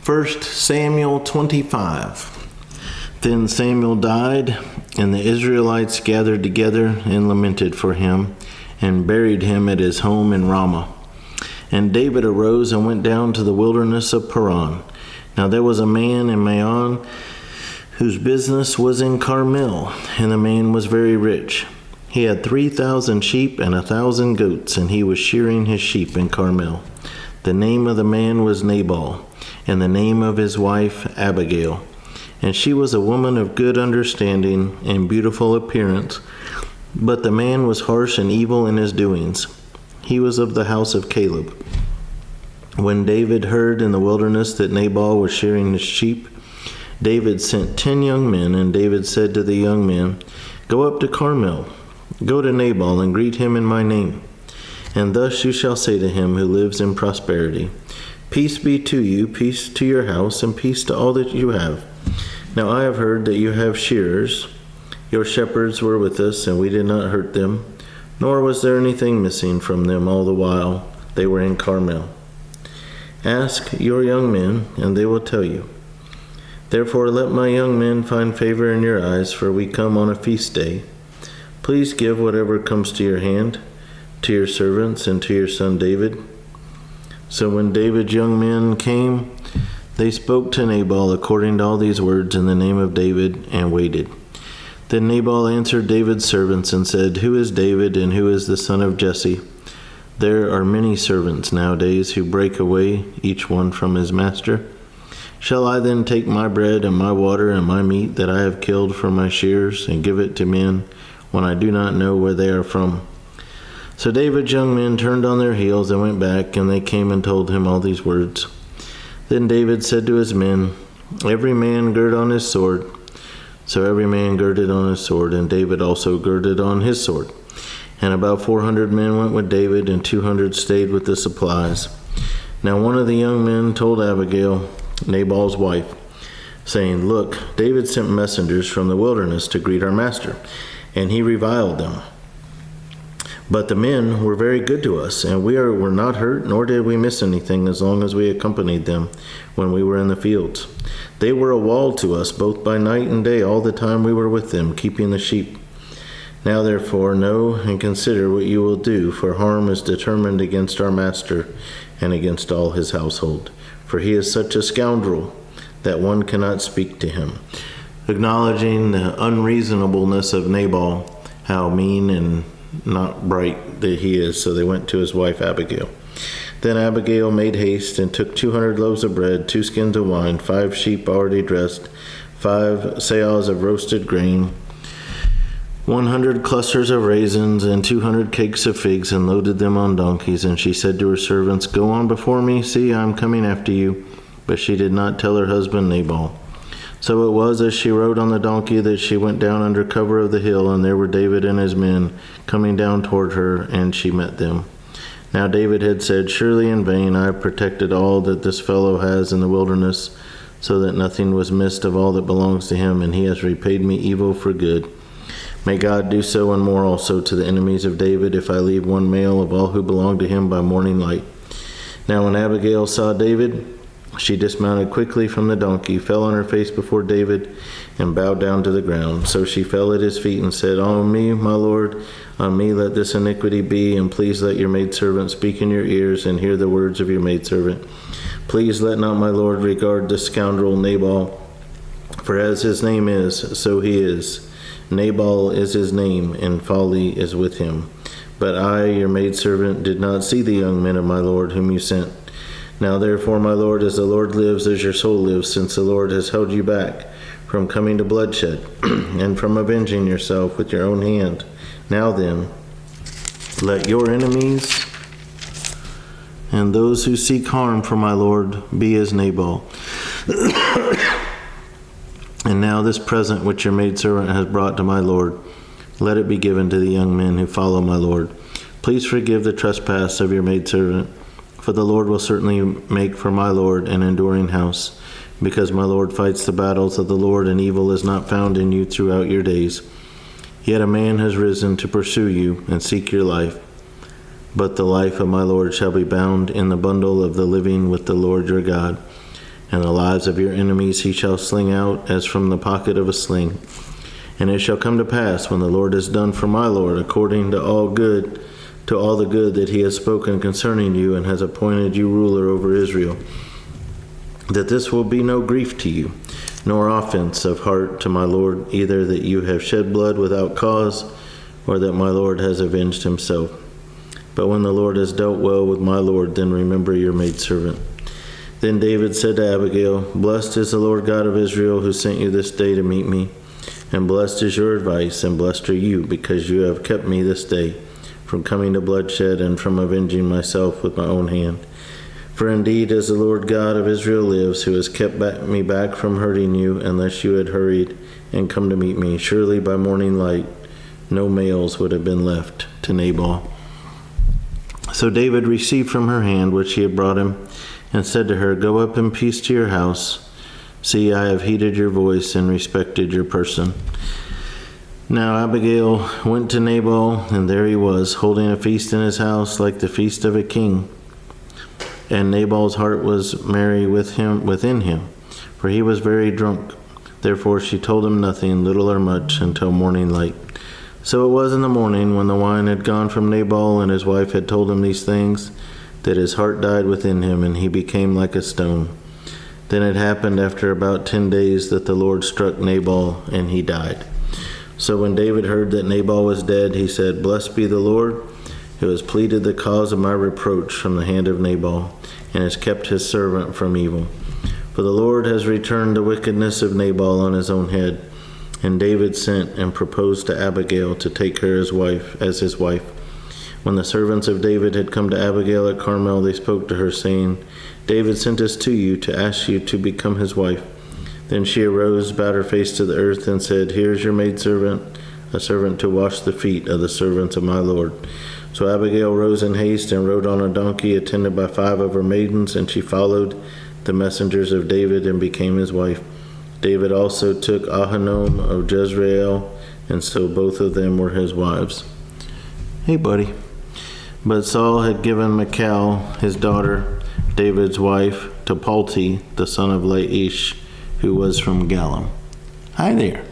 1 Samuel 25. Then Samuel died, and the Israelites gathered together and lamented for him, and buried him at his home in Ramah. And David arose and went down to the wilderness of Paran. Now there was a man in Maon whose business was in Carmel, and the man was very rich. He had 3,000 sheep and 1,000 goats, and he was shearing his sheep in Carmel. The name of the man was Nabal, and the name of his wife Abigail. And she was a woman of good understanding and beautiful appearance, but the man was harsh and evil in his doings. He was of the house of Caleb. When David heard in the wilderness that Nabal was shearing his sheep, David sent 10 young men, and David said to the young men, "Go up to Carmel, go to Nabal, and greet him in my name. And thus you shall say to him who lives in prosperity, Peace be to you, peace to your house, and peace to all that you have. Now I have heard that you have shearers. Your shepherds were with us, and we did not hurt them, nor was there anything missing from them all the while they were in Carmel. Ask your young men, and they will tell you. Therefore let my young men find favor in your eyes, for we come on a feast day. Please give whatever comes to your hand, to your servants and to your son David." So when David's young men came, they spoke to Nabal according to all these words in the name of David, and waited. Then Nabal answered David's servants and said, "Who is David, and who is the son of Jesse? There are many servants nowadays who break away, each one from his master. Shall I then take my bread and my water and my meat that I have killed for my shears, and give it to men when I do not know where they are from?" So David's young men turned on their heels and went back, and they came and told him all these words. Then David said to his men, "Every man gird on his sword." So every man girded on his sword, and David also girded on his sword. And about 400 men went with David, and 200 stayed with the supplies. Now one of the young men told Abigail, Nabal's wife, saying, "Look, David sent messengers from the wilderness to greet our master, and he reviled them. But the men were very good to us, and we were not hurt, nor did we miss anything as long as we accompanied them when we were in the fields. They were a wall to us both by night and day all the time we were with them, keeping the sheep. Now therefore know and consider what you will do, for harm is determined against our master and against all his household. For he is such a scoundrel that one cannot speak to him." Acknowledging the unreasonableness of Nabal, how mean and not bright that he is, so they went to his wife Abigail. Then Abigail made haste and took 200 loaves of bread, 2 skins of wine, 5 sheep already dressed, 5 seahs of roasted grain, 100 clusters of raisins, and 200 cakes of figs, and loaded them on donkeys. And she said to her servants, "Go on before me, see, I am coming after you." But she did not tell her husband Nabal. So it was as she rode on the donkey that she went down under cover of the hill, and there were David and his men coming down toward her, and she met them. Now David had said, "Surely in vain I have protected all that this fellow has in the wilderness, so that nothing was missed of all that belongs to him, and he has repaid me evil for good. May God do so and more also to the enemies of David, if I leave one male of all who belong to him by morning light." Now when Abigail saw David, she dismounted quickly from the donkey, fell on her face before David, and bowed down to the ground. So she fell at his feet and said, "On me, my lord, on me let this iniquity be, and please let your maidservant speak in your ears, and hear the words of your maidservant. Please let not my lord regard this scoundrel Nabal, for as his name is, so he is. Nabal is his name, and folly is with him. But I, your maidservant, did not see the young men of my lord whom you sent. Now therefore, my lord, as the Lord lives, as your soul lives, since the Lord has held you back from coming to bloodshed, and from avenging yourself with your own hand, now then, let your enemies and those who seek harm for my lord be as Nabal. And now this present which your maidservant has brought to my lord, let it be given to the young men who follow my lord. Please forgive the trespass of your maidservant, for the Lord will certainly make for my lord an enduring house, because my lord fights the battles of the Lord, and evil is not found in you throughout your days. Yet a man has risen to pursue you and seek your life. But the life of my lord shall be bound in the bundle of the living with the Lord your God. and the lives of your enemies he shall sling out as from the pocket of a sling. And it shall come to pass, when the Lord has done for my Lord according to all the good that he has spoken concerning you, and has appointed you ruler over Israel, that this will be no grief to you, nor offense of heart to my Lord, either that you have shed blood without cause, or that my Lord has avenged himself. But when the Lord has dealt well with my Lord, then remember your maidservant. Then David said to Abigail, Blessed is the Lord God of Israel, who sent you this day to meet me. And blessed is your advice, and blessed are you, because you have kept me this day from coming to bloodshed, and from avenging myself with my own hand. For indeed, as the Lord God of Israel lives, who has kept me back from hurting you, unless you had hurried and come to meet me, surely by morning light no males would have been left to Nabal. So David received from her hand what she had brought him, and said to her, Go up in peace to your house. See, I have heeded your voice and respected your person. Now Abigail went to Nabal, and there he was, holding a feast in his house like the feast of a king. And Nabal's heart was merry within him, for he was very drunk. Therefore she told him nothing, little or much, until morning light. So it was in the morning, when the wine had gone from Nabal, and his wife had told him these things, that his heart died within him, and he became like a stone. Then it happened after about 10 days that the Lord struck Nabal, and he died. So when David heard that Nabal was dead, he said, Blessed be the Lord, who has pleaded the cause of my reproach from the hand of Nabal, and has kept his servant from evil. For the Lord has returned the wickedness of Nabal on his own head. And David sent and proposed to Abigail to take her as his wife. When the servants of David had come to Abigail at Carmel, they spoke to her, saying, David sent us to you to ask you to become his wife. Then she arose, bowed her face to the earth, and said, Here is your maidservant, a servant to wash the feet of the servants of my Lord. So Abigail rose in haste and rode on a donkey, attended by 5 of her maidens, and she followed the messengers of David and became his wife. David also took Ahinoam of Jezreel, and so both of them were his wives. Hey, buddy. But Saul had given Michal, his daughter, David's wife, to Palti, the son of Laish, who was from Gallim. Hi there.